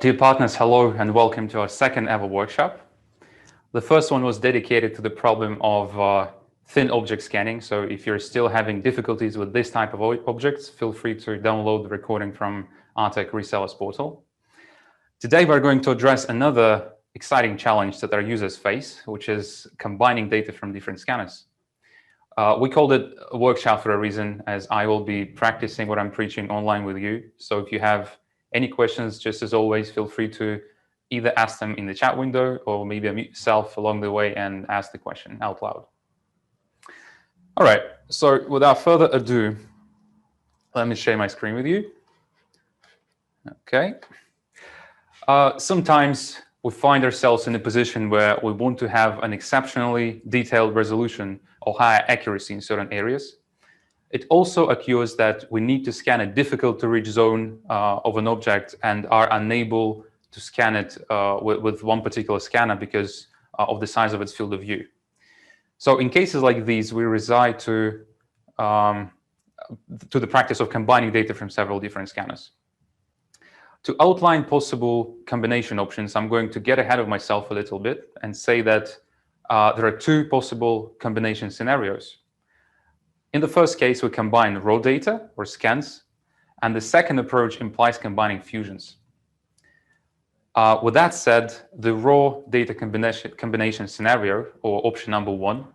Dear partners, hello and welcome to our second ever workshop. The first one was dedicated to the problem of thin object scanning. So if you're still having difficulties with this type of objects, feel free to download the recording from Artec resellers portal. Today we're going to address another exciting challenge that our users face, which is combining data from different scanners. We called it a workshop for a reason, as I will be practicing what I'm preaching online with you. So if you have any questions, just as always, feel free to either ask them in the chat window or maybe unmute yourself along the way and ask the question out loud. All right, so without further ado, let me share my screen with you. Okay. Sometimes we find ourselves in a position where we want to have an exceptionally detailed resolution or higher accuracy in certain areas. It also occurs that we need to scan a difficult to reach zone of an object and are unable to scan it with one particular scanner because of the size of its field of view. So in cases like these, we resort to the practice of combining data from several different scanners. To outline possible combination options, I'm going to get ahead of myself a little bit and say that there are two possible combination scenarios. In the first case, we combine raw data or scans, and the second approach implies combining fusions. With that said, the raw data combination scenario, or option number one,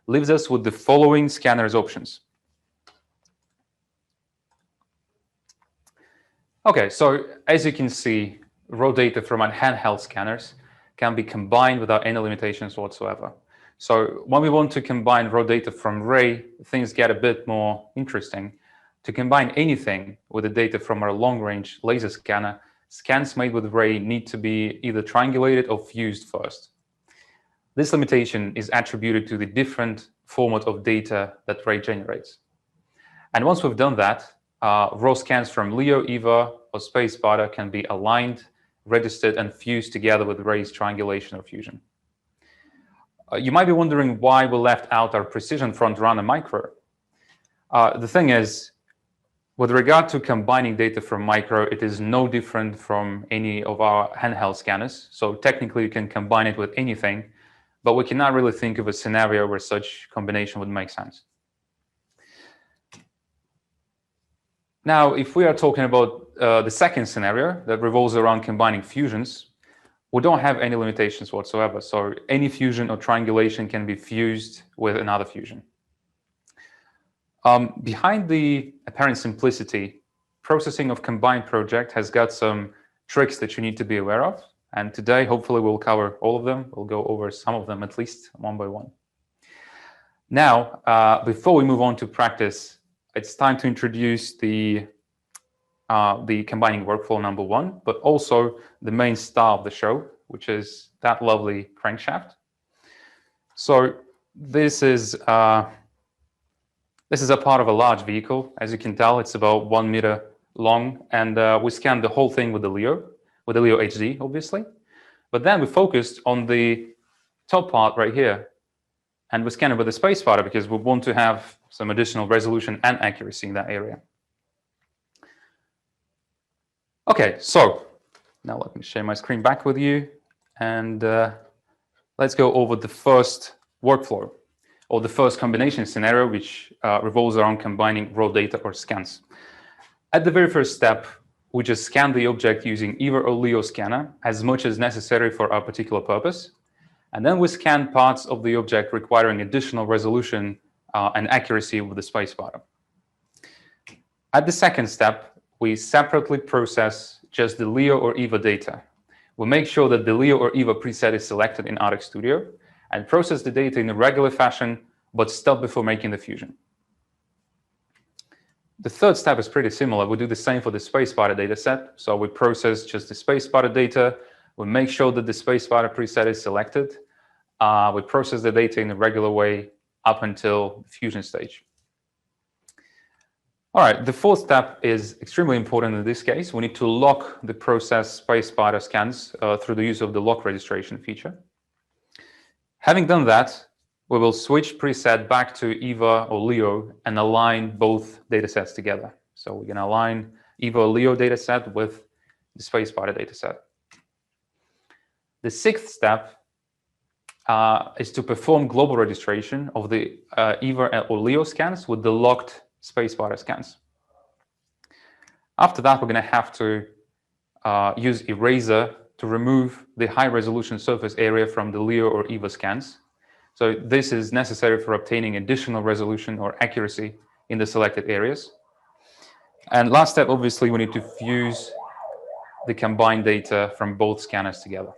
leaves us with the following scanners options. Okay, so as you can see, raw data from our handheld scanners can be combined without any limitations whatsoever. So when we want to combine raw data from Ray, things get a bit more interesting. To combine anything with the data from our long-range laser scanner, scans made with Ray need to be either triangulated or fused first. This limitation is attributed to the different format of data that Ray generates. And once we've done that, raw scans from LEO, EVA, or Space Sparta can be aligned, registered, and fused together with Ray's triangulation or fusion. You might be wondering why we left out our precision front-runner micro. The thing is, with regard to combining data from micro, it is no different from any of our handheld scanners. So technically, you can combine it with anything, but we cannot really think of a scenario where such combination would make sense. Now, if we are talking about the second scenario that revolves around combining fusions, we don't have any limitations whatsoever. So any fusion or triangulation can be fused with another fusion. Behind the apparent simplicity, processing of combined project has got some tricks that you need to be aware of. And today, hopefully, we'll cover all of them. We'll go over some of them, at least one by one. Now, before we move on to practice, it's time to introduce the combining workflow number one, but also the main star of the show, which is that lovely crankshaft. So this is a part of a large vehicle. As you can tell, it's about 1 meter long, and we scanned the whole thing with the Leo HD, obviously. But then we focused on the top part right here, and we scanned it with the Space Sparta because we want to have some additional resolution and accuracy in that area. Okay, so now let me share my screen back with you, and let's go over the first workflow, or the first combination scenario, which revolves around combining raw data or scans. At the very first step, we just scan the object using EVA or LEO scanner as much as necessary for our particular purpose, and then we scan parts of the object requiring additional resolution and accuracy with the Space Sparta. At the second step, we separately process just the LEO or EVA data. We make sure that the LEO or EVA preset is selected in Artec Studio and process the data in a regular fashion, but stop before making the fusion. The third step is pretty similar. We do the same for the Space Sparta data set. So we process just the Space Sparta data. We make sure that the Space Sparta preset is selected. We process the data in a regular way up until the fusion stage. All right, the fourth step is extremely important in this case. We need to lock the process Space Sparta scans through the use of the lock registration feature. Having done that, we will switch preset back to EVA or LEO and align both datasets together. So we're going to align EVA or LEO dataset with the Space Sparta dataset. The sixth step is to perform global registration of the EVA or LEO scans with the locked spacebar scans. After that, we're going to have to use eraser to remove the high-resolution surface area from the LEO or EVA scans. So this is necessary for obtaining additional resolution or accuracy in the selected areas. And last step, obviously, we need to fuse the combined data from both scanners together.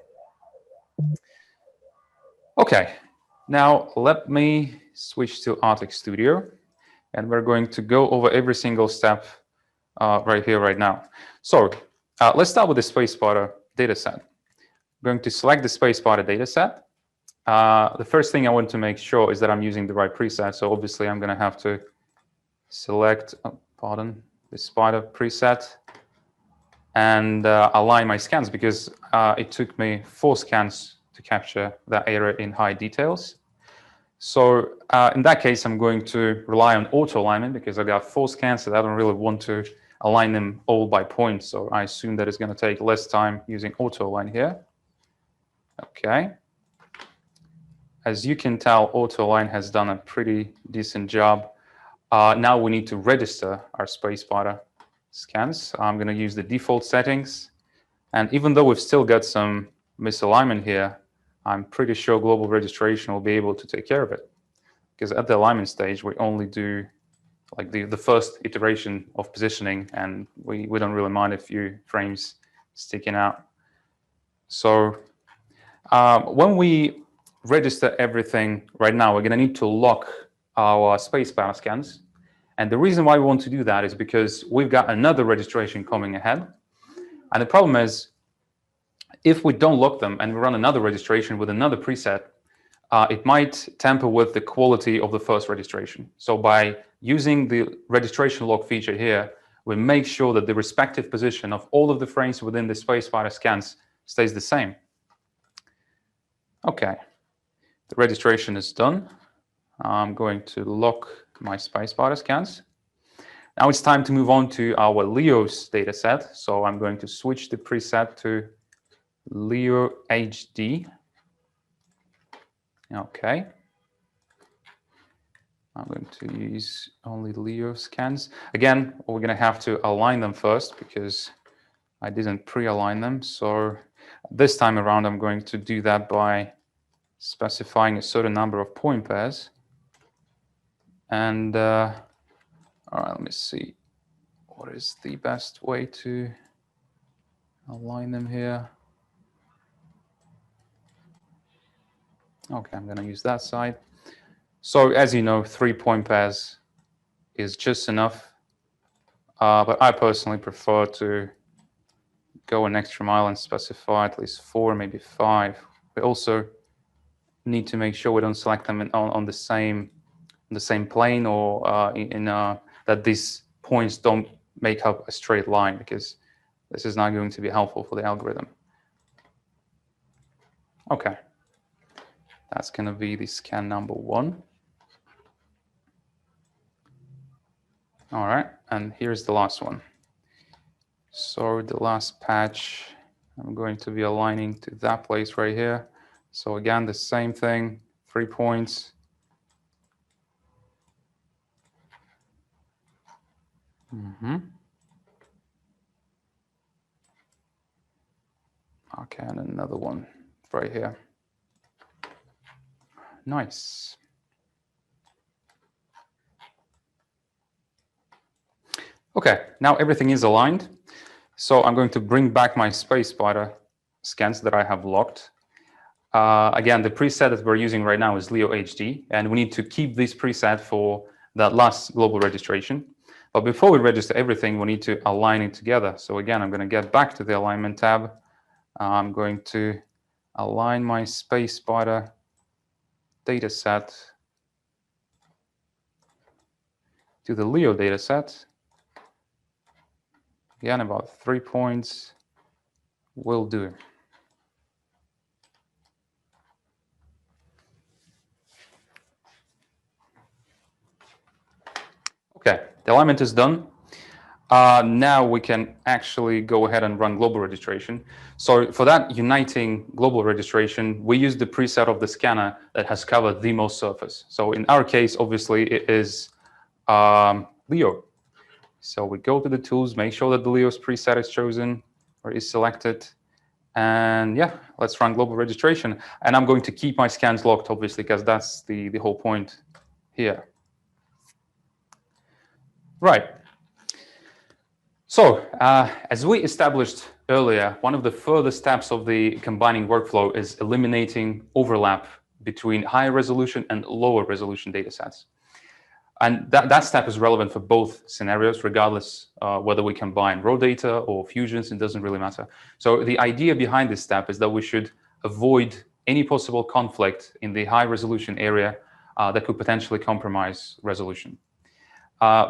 Okay, now let me switch to Artec Studio, and we're going to go over every single step right here, right now. So let's start with the spacebar data set. I'm going to select the spacebar data set. The first thing I want to make sure is that I'm using the right preset. So obviously I'm going to have to select, the spider preset and align my scans, because it took me 4 scans to capture that area in high details. So in that case, I'm going to rely on auto alignment because I got 4 scans that I don't really want to align them all by points. So I assume that it's going to take less time using auto align here. Okay. As you can tell, auto align has done a pretty decent job. Now we need to register our spacebar scans. I'm going to use the default settings. And even though we've still got some misalignment here, I'm pretty sure global registration will be able to take care of it. Because at the alignment stage, we only do like the first iteration of positioning, and we don't really mind a few frames sticking out. So when we register everything right now, we're going to need to lock our spacebar scans. And the reason why we want to do that is because we've got another registration coming ahead. And the problem is, if we don't lock them and we run another registration with another preset, it might tamper with the quality of the first registration. So by using the registration lock feature here, we make sure that the respective position of all of the frames within the spacebar scans stays the same. Okay, the registration is done. I'm going to lock my spacebar scans. Now it's time to move on to our LEO's data set. So I'm going to switch the preset to Leo HD. Okay. I'm going to use only Leo scans. Again, we're going to have to align them first because I didn't pre-align them. So this time around, I'm going to do that by specifying a certain number of point pairs. And all right, let me see. What is the best way to align them here? Okay, I'm going to use that side. So as you know, 3 point pairs is just enough. But I personally prefer to go an extra mile and specify at least 4, maybe 5. We also need to make sure we don't select them on the same plane, or that these points don't make up a straight line, because this is not going to be helpful for the algorithm. Okay, that's going to be the scan number 1. All right, and here's the last one. So the last patch, I'm going to be aligning to that place right here. So again, the same thing, 3 points. Okay, and another one right here. Nice. Okay, now everything is aligned. So I'm going to bring back my spacebar scans that I have locked. Again, the preset that we're using right now is Leo HD, and we need to keep this preset for that last global registration. But before we register everything, we need to align it together. So again, I'm going to get back to the alignment tab. I'm going to align my spacebar data set to the Leo data set. Again, about 3 points will do. Okay, the alignment is done. Now we can actually go ahead and run global registration. So for that uniting global registration, we use the preset of the scanner that has covered the most surface. So in our case, obviously, it is Leo. So we go to the tools, make sure that the Leo's preset is chosen or is selected. And yeah, let's run global registration. And I'm going to keep my scans locked, obviously, because that's the whole point here. Right. So as we established earlier, one of the further steps of the combining workflow is eliminating overlap between higher resolution and lower resolution data sets. And that step is relevant for both scenarios, regardless whether we combine raw data or fusions, it doesn't really matter. So the idea behind this step is that we should avoid any possible conflict in the high resolution area that could potentially compromise resolution.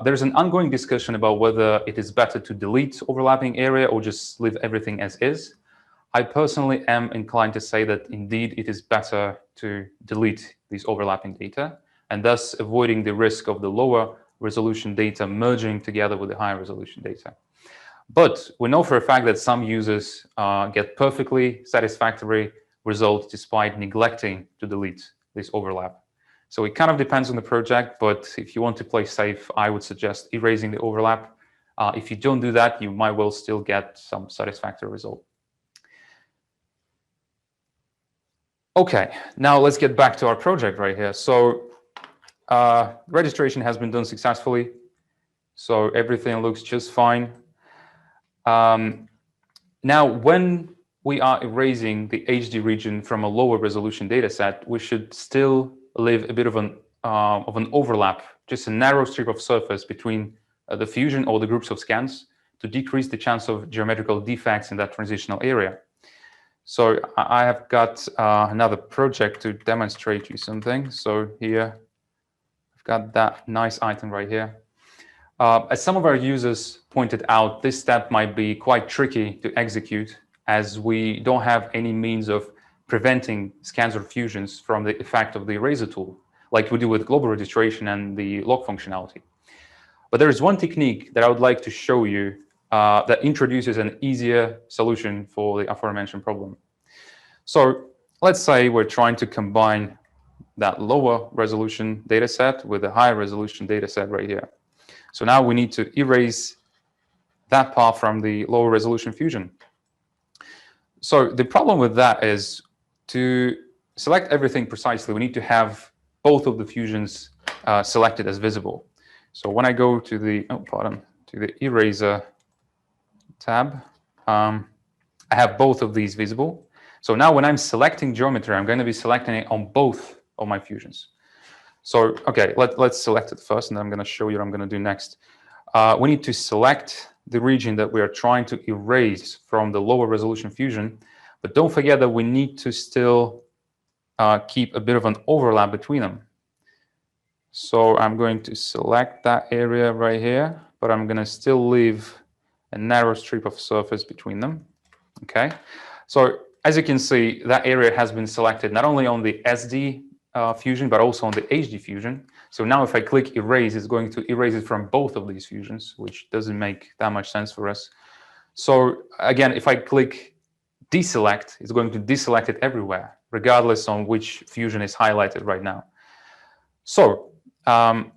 There's an ongoing discussion about whether it is better to delete overlapping area or just leave everything as is. I personally am inclined to say that indeed it is better to delete these overlapping data, and thus avoiding the risk of the lower resolution data merging together with the higher resolution data. But we know for a fact that some users get perfectly satisfactory results despite neglecting to delete this overlap. So it kind of depends on the project, but if you want to play safe, I would suggest erasing the overlap. If you don't do that, you might well still get some satisfactory result. Okay, now let's get back to our project right here. So registration has been done successfully. So everything looks just fine. Now, when we are erasing the HD region from a lower resolution data set, we should still leave a bit of an overlap, just a narrow strip of surface between the fusion or the groups of scans to decrease the chance of geometrical defects in that transitional area. So I have got another project to demonstrate you something. So here, I've got that nice item right here. As some of our users pointed out, this step might be quite tricky to execute as we don't have any means of preventing scans or fusions from the effect of the eraser tool, like we do with global registration and the lock functionality. But there is one technique that I would like to show you that introduces an easier solution for the aforementioned problem. So let's say we're trying to combine that lower resolution data set with a higher resolution data set right here. So now we need to erase that part from the lower resolution fusion. So the problem with that is to select everything precisely, we need to have both of the fusions selected as visible. So when I go to the, to the eraser tab, I have both of these visible. So now when I'm selecting geometry, I'm going to be selecting it on both of my fusions. So, okay, let's select it first, and then I'm going to show you what I'm going to do next. We need to select the region that we are trying to erase from the lower resolution fusion, but don't forget that we need to still keep a bit of an overlap between them. So I'm going to select that area right here, but I'm going to still leave a narrow strip of surface between them. Okay, so as you can see, that area has been selected not only on the SD fusion, but also on the HD fusion. So now if I click erase, it's going to erase it from both of these fusions, which doesn't make that much sense for us. So again, if I click deselect, it's going to deselect it everywhere, regardless on which fusion is highlighted right now. So one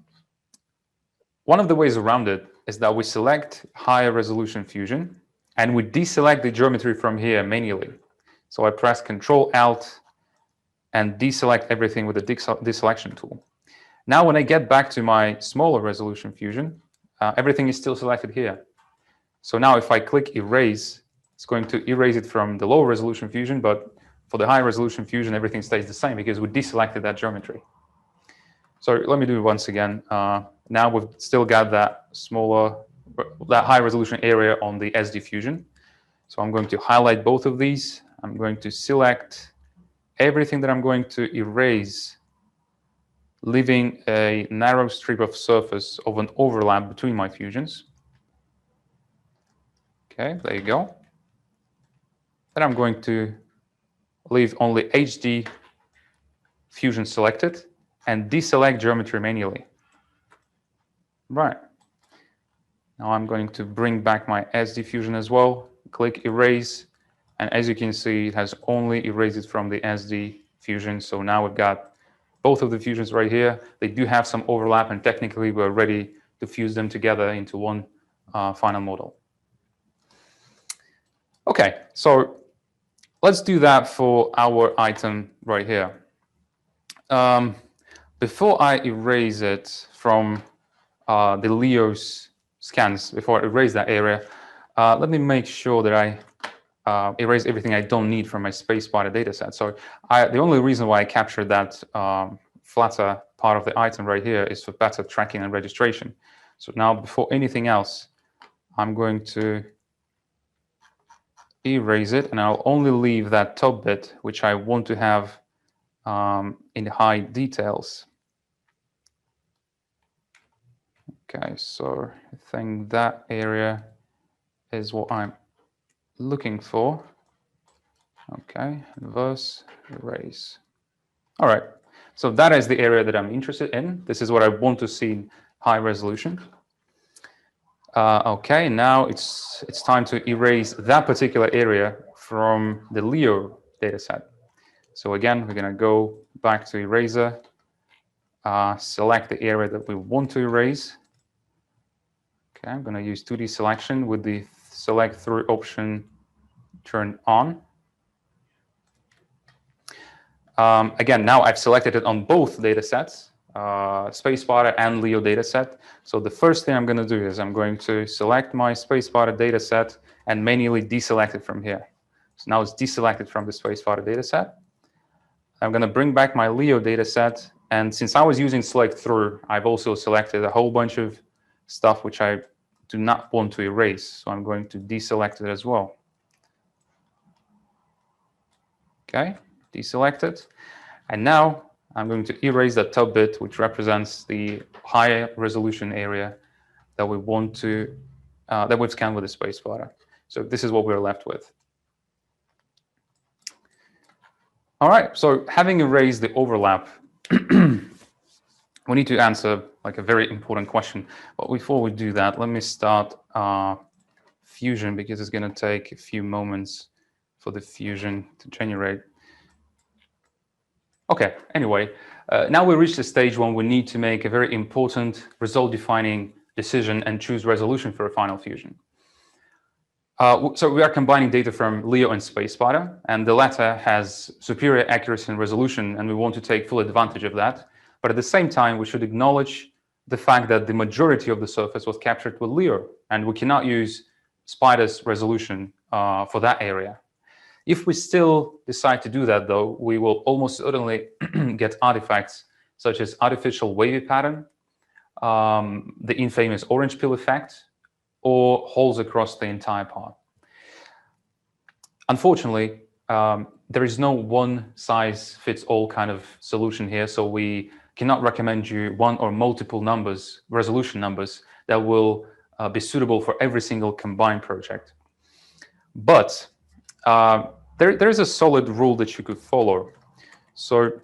of the ways around it is that we select higher resolution fusion and we deselect the geometry from here manually. So I press Control Alt and deselect everything with the deselection tool. Now, when I get back to my smaller resolution fusion, everything is still selected here. So now if I click erase, it's going to erase it from the lower resolution fusion, but for the high resolution fusion, everything stays the same because we deselected that geometry. So let me do it once again. Now we've still got that high resolution area on the SD fusion. So I'm going to highlight both of these. I'm going to select everything that I'm going to erase, leaving a narrow strip of surface of an overlap between my fusions. Okay, there you go. Then I'm going to leave only HD fusion selected and deselect geometry manually. Right. Now I'm going to bring back my SD Fusion as well, click Erase, and as you can see, it has only erased it from the SD Fusion. So now we've got both of the fusions right here. They do have some overlap, and technically we're ready to fuse them together into one final model. Okay, so let's do that for our item right here. Before I erase it from the Leo's scans, before I erase that area, let me make sure that I erase everything I don't need from my space spider dataset. So the only reason why I captured that flatter part of the item right here is for better tracking and registration. So now, before anything else, I'm going to erase it, and I'll only leave that top bit, which I want to have in high details. Okay, so I think that area is what I'm looking for. Okay, inverse, erase. All right, so that is the area that I'm interested in. This is what I want to see in high resolution. Okay, now it's time to erase that particular area from the Leo dataset. So again, we're going to go back to Eraser, select the area that we want to erase. Okay, I'm going to use 2D selection with the select through option turned on. Again, now I've selected it on both datasets, Space Spider and Leo dataset. So the first thing I'm going to do is I'm going to select my Space Spider dataset and manually deselect it from here. So now it's deselected from the Space Spider dataset. I'm going to bring back my Leo dataset, and since I was using select through, I've also selected a whole bunch of stuff which I do not want to erase. So I'm going to deselect it as well. Okay, deselect it. And now I'm going to erase that top bit, which represents the higher resolution area that we want to, that we've scanned with the Space Spider. So this is what we're left with. All right, so having erased the overlap, we need to answer like a very important question. But before we do that, let me start Fusion, because it's going to take a few moments for the Fusion to generate. Okay, anyway, now we reach the stage when we need to make a very important result-defining decision and choose resolution for a final fusion. So we are combining data from Leo and Space Spider, and the latter has superior accuracy and resolution, and we want to take full advantage of that. But at the same time, we should acknowledge the fact that the majority of the surface was captured with Leo, and we cannot use Spider's resolution for that area. If we still decide to do that, though, we will almost certainly get artifacts such as artificial wavy pattern, the infamous orange peel effect, or holes across the entire part. Unfortunately, there is no one-size-fits-all kind of solution here, so we cannot recommend you one or multiple numbers, resolution numbers, that will be suitable for every single combined project. But there is a solid rule that you could follow. So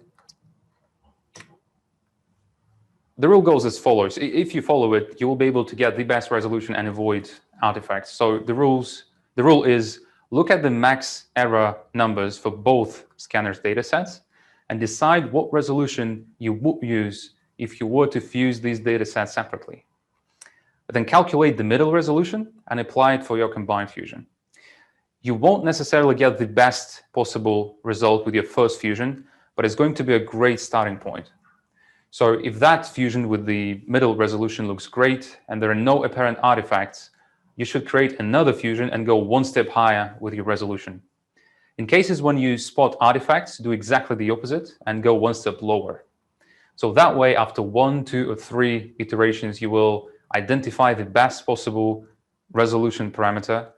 the rule goes as follows. If you follow it, you will be able to get the best resolution and avoid artifacts. So the rule is look at the max error numbers for both scanners datasets and decide what resolution you would use if you were to fuse these datasets separately. Then calculate the middle resolution and apply it for your combined fusion. You won't necessarily get the best possible result with your first fusion, but it's going to be a great starting point. So if that fusion with the middle resolution looks great and there are no apparent artifacts, you should create another fusion and go one step higher with your resolution. In cases when you spot artifacts, do exactly the opposite and go one step lower. So that way, after 1, 2, or 3 iterations, you will identify the best possible resolution parameter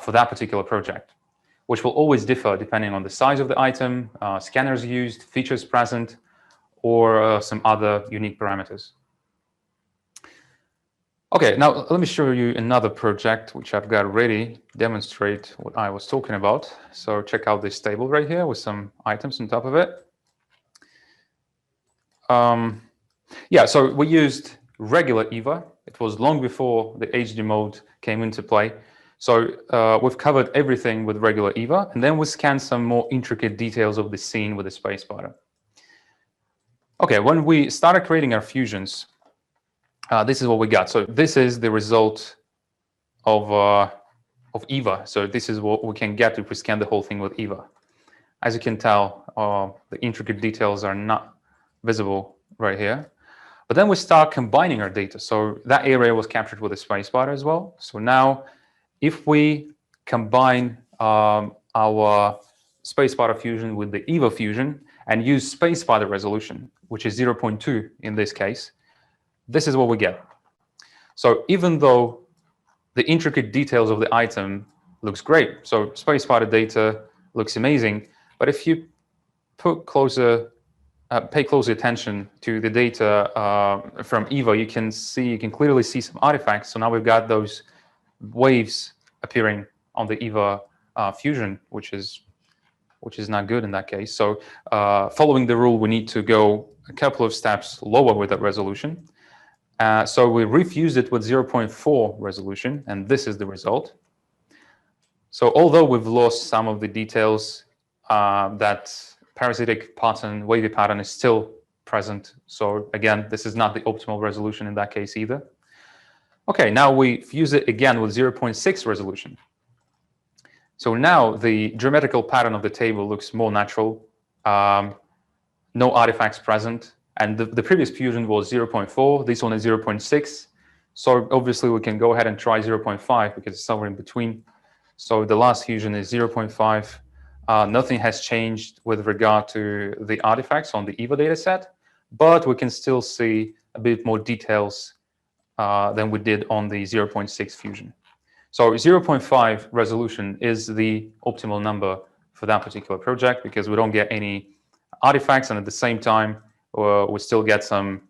for that particular project, which will always differ depending on the size of the item, scanners used, features present, or some other unique parameters. Okay, now let me show you another project which I've got ready to demonstrate what I was talking about. So check out this table right here with some items on top of it. Yeah, so we used regular EVA. It was long before the HD mode came into play. So we've covered everything with regular EVA, and then we scanned some more intricate details of the scene with the space spotter. Okay, when we started creating our fusions, this is what we got. So this is the result of EVA. So this is what we can get if we scan the whole thing with EVA. As you can tell, the intricate details are not visible right here. But then we start combining our data. So that area was captured with a space spotter as well. So now, if we combine our space spotter fusion with the EVA fusion and use space spotter resolution, which is 0.2 in this case, this is what we get. So even though the intricate details of the item looks great, so space spotter data looks amazing, but if you pay closer attention to the data from EVA, you can clearly see some artifacts. So now we've got those waves appearing on the EVA fusion, which is not good in that case. So following the rule, we need to go a couple of steps lower with that resolution. So we refused it with 0.4 resolution, and this is the result. So although we've lost some of the details, that parasitic pattern, wavy pattern is still present. So again, this is not the optimal resolution in that case either. Okay, now we fuse it again with 0.6 resolution. So now the geometrical pattern of the table looks more natural, no artifacts present. And the previous fusion was 0.4, this one is 0.6. So obviously we can go ahead and try 0.5 because it's somewhere in between. So the last fusion is 0.5. Nothing has changed with regard to the artifacts on the EVA dataset, but we can still see a bit more details than we did on the 0.6 fusion. So 0.5 resolution is the optimal number for that particular project because we don't get any artifacts, and at the same time, we still get some,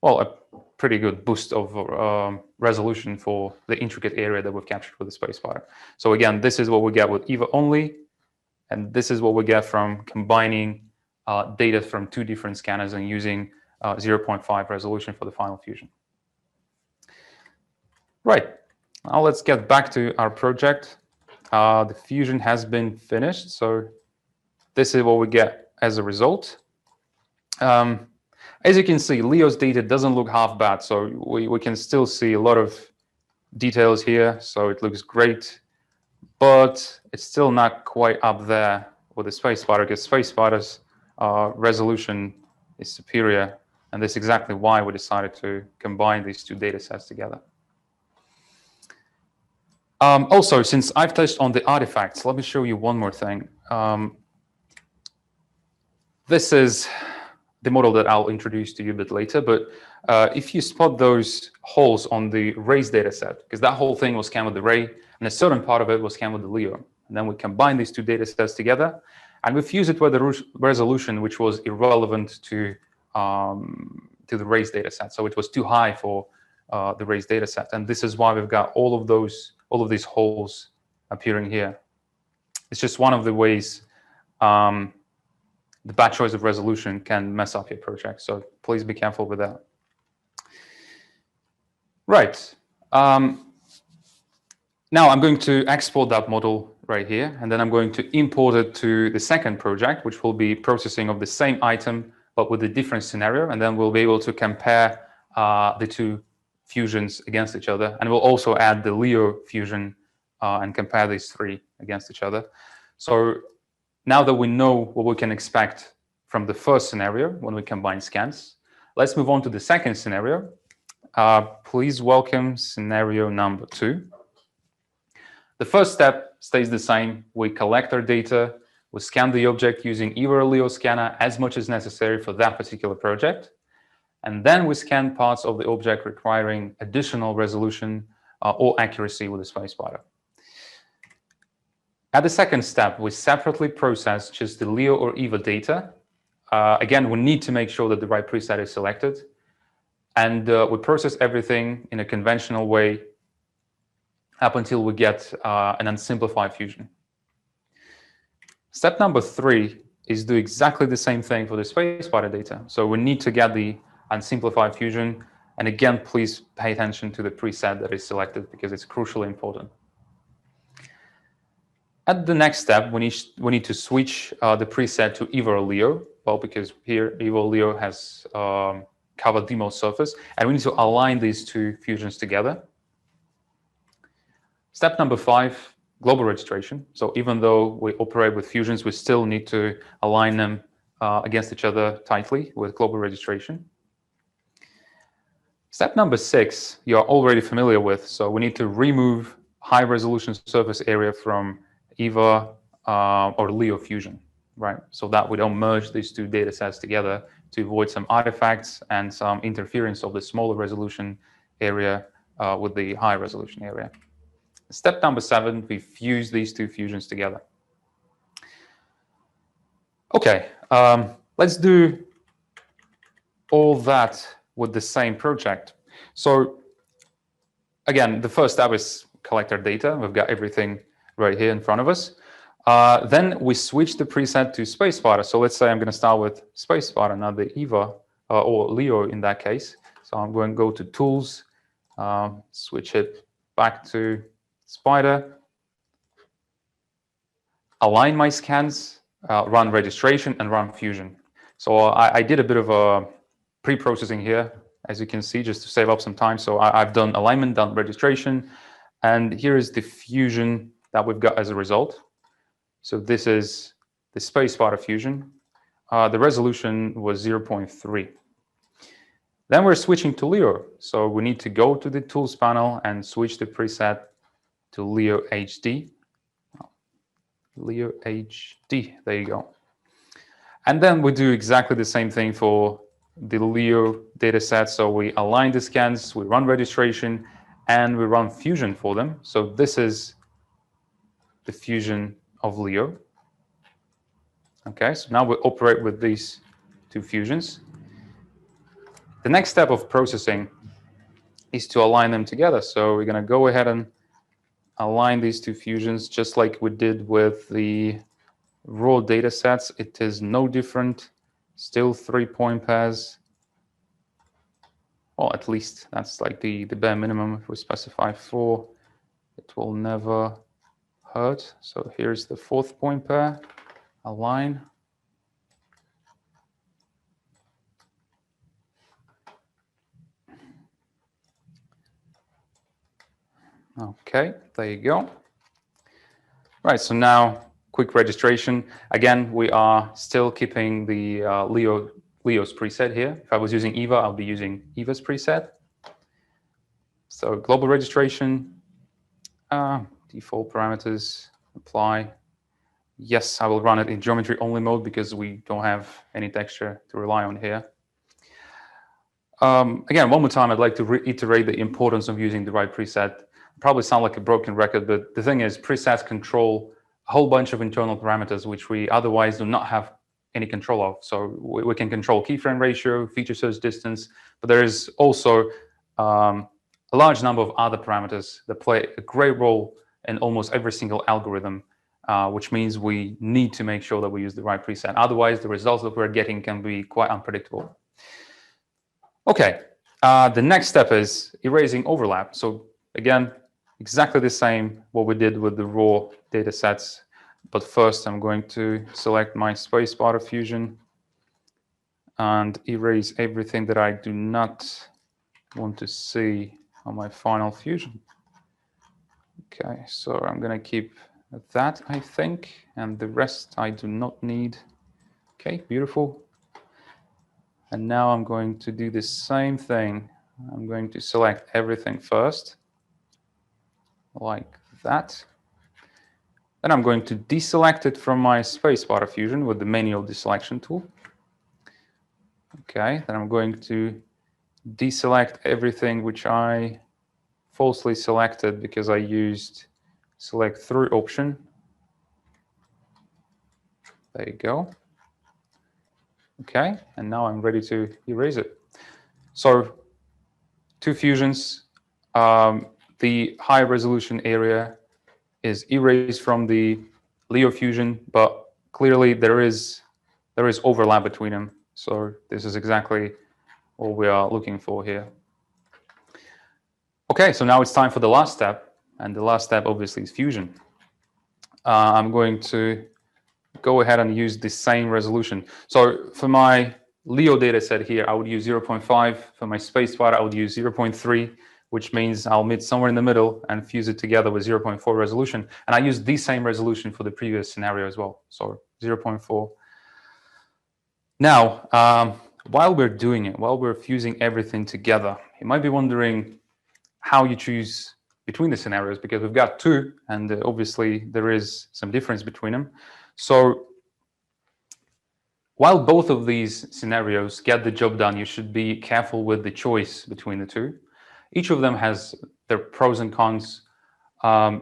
well, a pretty good boost of resolution for the intricate area that we've captured with the space spotter. So again, this is what we get with EVA only, and this is what we get from combining data from two different scanners and using 0.5 resolution for the final fusion. Right, now let's get back to our project. The fusion has been finished, so this is what we get as a result. As you can see, Leo's data doesn't look half bad, so we can still see a lot of details here, so it looks great, but it's still not quite up there with the space spotter because space spotter's resolution is superior, and that's exactly why we decided to combine these two data sets together. Also, since I've touched on the artifacts, let me show you one more thing. This is the model that I'll introduce to you a bit later, but if you spot those holes on the Ray's data set, because that whole thing was scanned with the Ray, and a certain part of it was scanned with the Leo. And then we combine these two data sets together, and we fuse it with a resolution which was irrelevant to the Ray's data set. So it was too high for the Ray's data set. And this is why we've got all of these holes appearing here. It's just one of the ways the bad choice of resolution can mess up your project. So please be careful with that. Right. Now I'm going to export that model right here, and then I'm going to import it to the second project, which will be processing of the same item, but with a different scenario. And then we'll be able to compare the two fusions against each other. And we'll also add the Leo fusion and compare these three against each other. So now that we know what we can expect from the first scenario when we combine scans, let's move on to the second scenario. Please welcome scenario number 2. The first step stays the same. We collect our data, we scan the object using either a Leo scanner as much as necessary for that particular project, and then we scan parts of the object requiring additional resolution or accuracy with the space spotter. At the second step, we separately process just the Leo or EVA data. Again, we need to make sure that the right preset is selected. And we process everything in a conventional way up until we get an unsimplified fusion. Step number 3 is do exactly the same thing for the space spotter data. So we need to get the unsimplified fusion And again, please pay attention to the preset that is selected because it's crucially important. At the next step, we need to switch the preset to Evo or Leo. Well, because here Evo Leo has covered the most surface, and we need to align these two fusions together. Step number 5, global registration. So even though we operate with fusions, we still need to align them against each other tightly with global registration. Step number 6, you're already familiar with. So we need to remove high resolution surface area from EVA or Leo fusion, right? So that we don't merge these two data sets together to avoid some artifacts and some interference of the smaller resolution area with the high resolution area. Step number 7, we fuse these two fusions together. Okay, let's do all that with the same project. So again, the first step is collect our data. We've got everything right here in front of us. Then we switch the preset to spacefighter. So let's say I'm going to start with spacefighter, not the EVA or Leo in that case. So I'm going to go to tools, switch it back to spider, align my scans, run registration, and run fusion. So I did a bit of a pre-processing here, as you can see, just to save up some time. So I've done alignment, done registration, and here is the fusion that we've got as a result. So this is the spacefighter fusion. The resolution was 0.3. Then we're switching to Leo. So we need to go to the tools panel and switch the preset to Leo HD. Leo HD, there you go. And then we do exactly the same thing for the Leo dataset. So we align the scans, we run registration, and we run fusion for them. So this is the fusion of Leo. Okay, so now we operate with these two fusions. The next step of processing is to align them together. So we're going to go ahead and align these two fusions just like we did with the raw data sets. It is no different, still 3-point pairs. Well, at least that's like the bare minimum. If we specify 4, it will never hurt. So here's the 4th point pair, align. Okay, there you go. Right, so now quick registration. Again, we are still keeping the Leo's preset here. If I was using EVA, I'll be using EVA's preset. So global registration, default parameters, apply. Yes, I will run it in geometry only mode because we don't have any texture to rely on here. Again, one more time, I'd like to reiterate the importance of using the right preset. Probably sound like a broken record, but the thing is, presets control a whole bunch of internal parameters which we otherwise do not have any control of. So we can control keyframe ratio, feature search distance, but there is also a large number of other parameters that play a great role in almost every single algorithm, which means we need to make sure that we use the right preset. Otherwise, the results that we're getting can be quite unpredictable. Okay, the next step is erasing overlap. So again, exactly the same what we did with the raw data sets. But first, I'm going to select my spacefighter fusion and erase everything that I do not want to see on my final fusion. Okay, so I'm going to keep that, I think, and the rest I do not need. Okay, beautiful. And now I'm going to do the same thing. I'm going to select everything first, like that. Then I'm going to deselect it from my spacefighter fusion with the manual deselection tool. Okay, then I'm going to deselect everything which I falsely selected because I used select through option. There you go. Okay, and now I'm ready to erase it. So 2 fusions. The high resolution area is erased from the Leo fusion, but clearly there is overlap between them. So this is exactly what we are looking for here. Okay, so now it's time for the last step, and the last step obviously is fusion. I'm going to go ahead and use the same resolution. So for my Leo data set here, I would use 0.5. For my spacefighter, I would use 0.3, which means I'll meet somewhere in the middle and fuse it together with 0.4 resolution. And I use the same resolution for the previous scenario as well, so 0.4. Now, while we're doing it, while we're fusing everything together, you might be wondering how you choose between the scenarios, because we've got two, and obviously there is some difference between them. So while both of these scenarios get the job done, you should be careful with the choice between the two. Each of them has their pros and cons.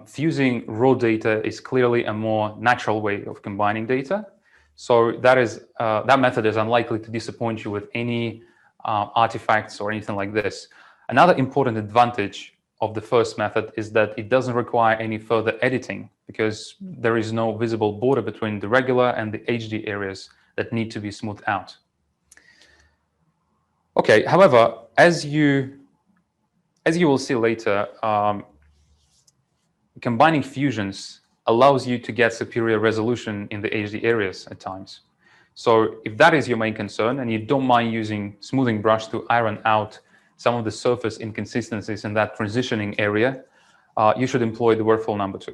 Fusing raw data is clearly a more natural way of combining data. So that method is unlikely to disappoint you with any artifacts or anything like this. Another important advantage of the first method is that it doesn't require any further editing, because there is no visible border between the regular and the HD areas that need to be smoothed out. Okay, however, as you will see later, combining fusions allows you to get superior resolution in the HD areas at times. So if that is your main concern and you don't mind using smoothing brush to iron out some of the surface inconsistencies in that transitioning area, you should employ the workflow number 2.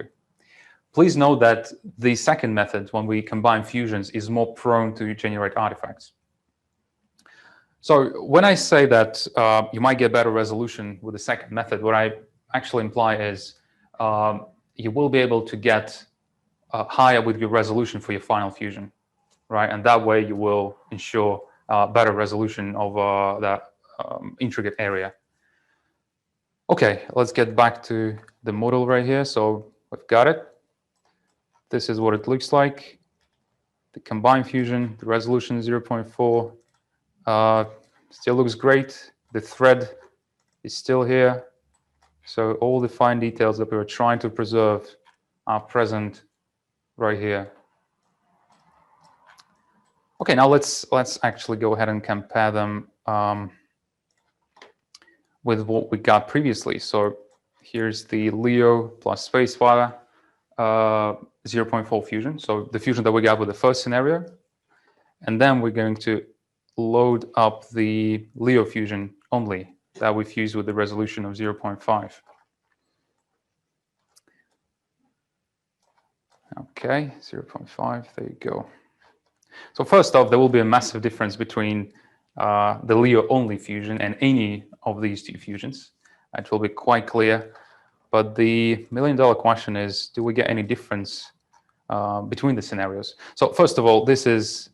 Please note that the second method, when we combine fusions, is more prone to generate artifacts. So when I say that you might get better resolution with the second method, what I actually imply is you will be able to get higher with your resolution for your final fusion, right? And that way you will ensure better resolution of that intricate area. Okay, let's get back to the model right here. So we've got it. This is what it looks like. The combined fusion, the resolution 0.4, still looks great. The thread is still here. So all the fine details that we were trying to preserve are present right here. Okay, now let's actually go ahead and compare them with what we got previously. So here's the Leo plus Spacefighter 0.4 fusion. So the fusion that we got with the first scenario. And then we're going to load up the Leo fusion only that we fused with the resolution of 0.5. Okay, 0.5, there you go. So first off, there will be a massive difference between the Leo only fusion and any of these two fusions. It will be quite clear. But the million-dollar question is, do we get any difference between the scenarios? So first of all, this is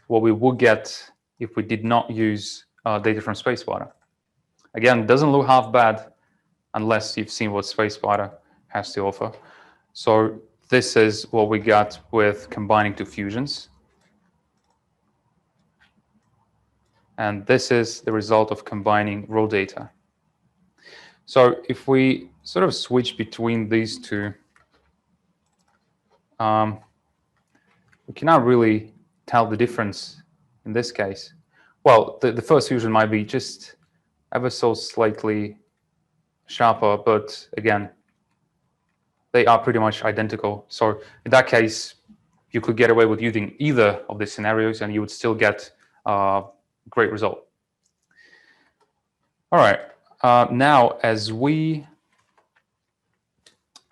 what we would get if we did not use data from Spacefighter. Again, it doesn't look half bad unless you've seen what Spacefighter has to offer. So this is what we got with combining two fusions. And this is the result of combining raw data. So if we sort of switch between these two, we cannot really tell the difference in this case. Well, the first fusion might be just ever so slightly sharper, but again, they are pretty much identical. So in that case, you could get away with using either of the scenarios and you would still get a great result. All right, now as we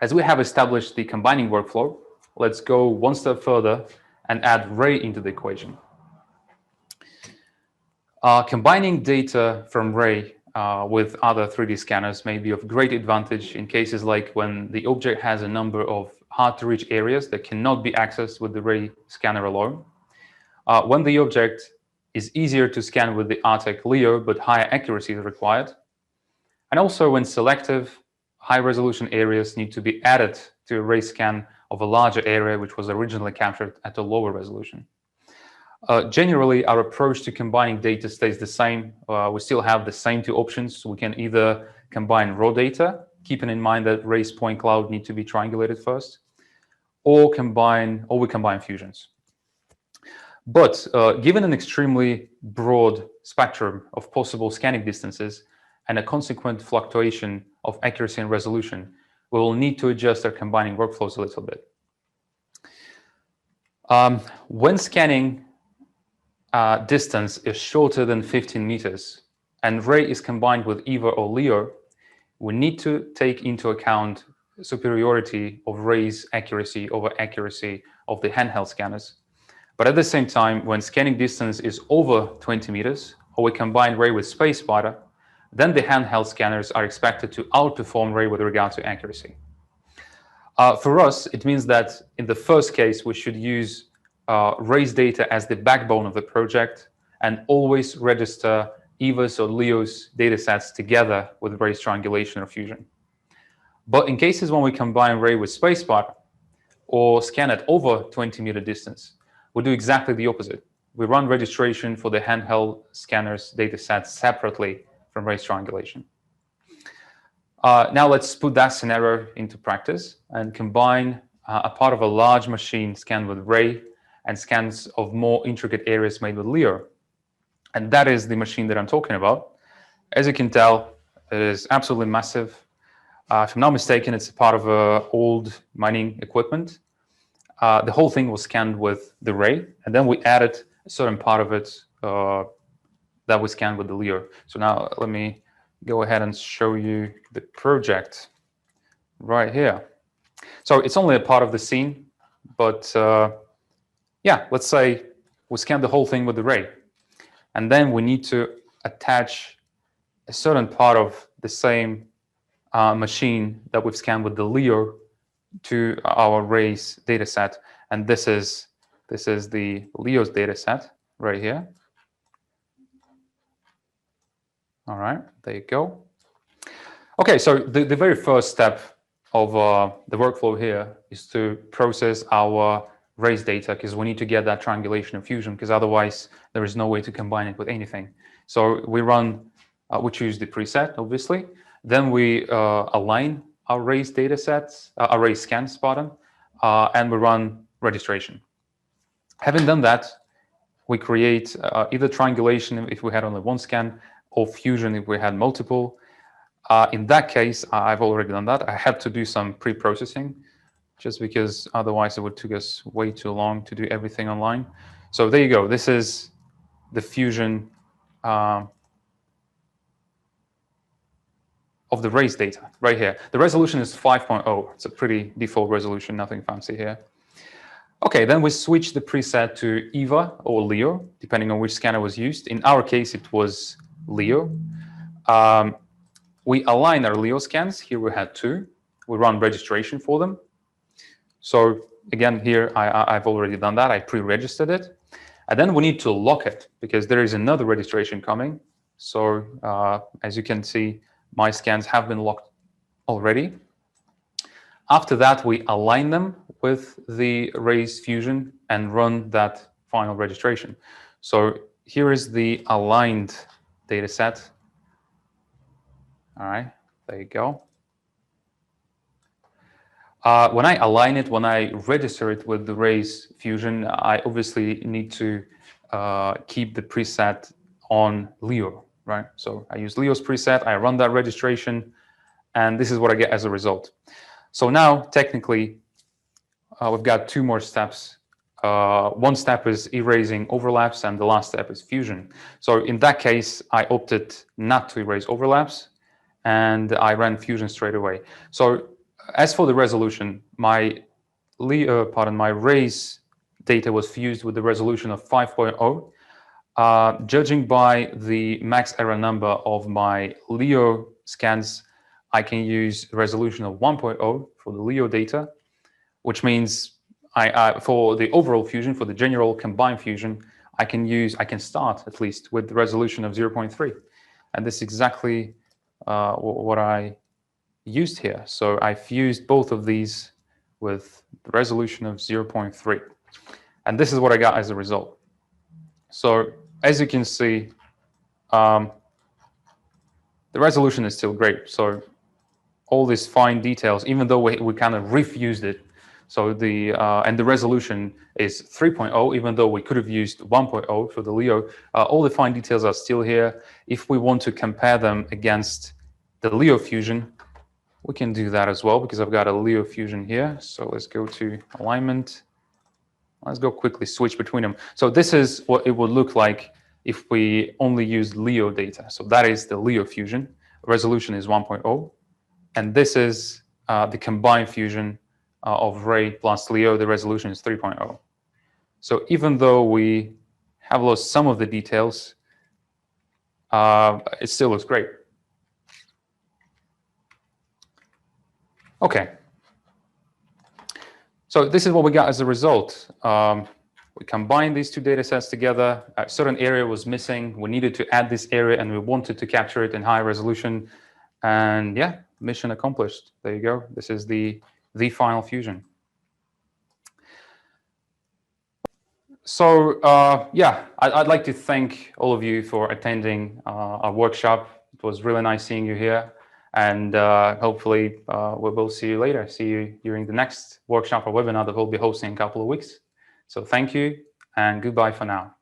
have established the combining workflow, let's go one step further and add Ray into the equation. Combining data from Ray with other 3D scanners may be of great advantage in cases like when the object has a number of hard-to-reach areas that cannot be accessed with the Ray scanner alone. When the object is easier to scan with the Artec Leo, but higher accuracy is required. And also when selective, high-resolution areas need to be added to a Ray scan of a larger area which was originally captured at a lower resolution. Generally, our approach to combining data stays the same. We still have the same two options. We can either combine raw data, keeping in mind that Ray's point cloud need to be triangulated first, or we combine fusions. But given an extremely broad spectrum of possible scanning distances and a consequent fluctuation of accuracy and resolution, we will need to adjust our combining workflows a little bit. When scanning distance is shorter than 15 meters and ray is combined with EVA or LEO, we need to take into account superiority of ray's accuracy over accuracy of the handheld scanners. But at the same time, when scanning distance is over 20 meters, or we combine ray with space spider, then the handheld scanners are expected to outperform ray with regard to accuracy. For us, it means that in the first case, we should use ray's data as the backbone of the project and always register EVA's or LEO's datasets together with ray's triangulation or fusion. But in cases when we combine ray with space spider or scan at over 20-meter distance, we do exactly the opposite. We run registration for the handheld scanners datasets separately from ray's triangulation. Now let's put that scenario into practice and combine a part of a large machine scanned with ray and scans of more intricate areas made with LEO. And that is the machine that I'm talking about. As you can tell, it is absolutely massive. If I'm not mistaken, it's a part of old mining equipment. The whole thing was scanned with the ray, and then we added a certain part of it that we scanned with the LEO. So now let me go ahead and show you the project right here. So it's only a part of the scene, but yeah, let's say we scan the whole thing with the ray. And then we need to attach a certain part of the same machine that we've scanned with the LEO to our ray's data set. And this is the LEO's data set right here. All right, there you go. Okay, so the very first step of the workflow here is to process our ray's data, because we need to get that triangulation and fusion, because otherwise there is no way to combine it with anything. So we choose the preset, obviously. Then we align our ray's data sets, our ray scans, pardon, and we run registration. Having done that, we create either triangulation if we had only one scan, or fusion if we had multiple. In that case, I've already done that. I had to do some pre-processing, just because otherwise it would take us way too long to do everything online. So there you go. This is the fusion of the ray's data right here. The resolution is 5.0. It's a pretty default resolution, nothing fancy here. Okay, then we switch the preset to EVA or LEO, depending on which scanner was used. In our case, it was LEO. We align our LEO scans. Here we had two. We run registration for them. So again, here I've already done that. I pre-registered it. And then we need to lock it, because there is another registration coming. So as you can see, my scans have been locked already. After that, we align them with the ray's fusion and run that final registration. So here is the aligned data set. All right, there you go. When I align it, when I register it with the ray's fusion, I obviously need to keep the preset on LEO, right? So I use LEO's preset, I run that registration, and this is what I get as a result. So now, technically, we've got two more steps. One step is erasing overlaps, and the last step is fusion. So in that case, I opted not to erase overlaps, and I ran fusion straight away. So as for the resolution, my ray's data was fused with the resolution of 5.0. Judging by the max error number of my LEO scans, I can use a resolution of 1.0 for the LEO data, which means for the overall fusion, for the general combined fusion, I can start at least with the resolution of 0.3. And this is exactly what I used here. So I fused both of these with the resolution of 0.3. And this is what I got as a result. So as you can see, the resolution is still great. So all these fine details, even though we kind of refused it, So and the resolution is 3.0, even though we could have used 1.0 for the Leo. All the fine details are still here. If we want to compare them against the Leo Fusion, we can do that as well, because I've got a Leo Fusion here. So let's go to alignment. Let's go quickly switch between them. So this is what it would look like if we only use Leo data. So that is the Leo Fusion. Resolution is 1.0. And this is the combined fusion of Ray plus Leo. The resolution is 3.0. So even though we have lost some of the details, it still looks great. Okay. So this is what we got as a result. We combined these two data sets together. A certain area was missing. We needed to add this area, and we wanted to capture it in high resolution. And yeah, mission accomplished. There you go. This is the final fusion. So yeah, I'd like to thank all of you for attending our workshop. It was really nice seeing you here. And hopefully we will see you later. See you during the next workshop or webinar that we'll be hosting in a couple of weeks. So thank you and goodbye for now.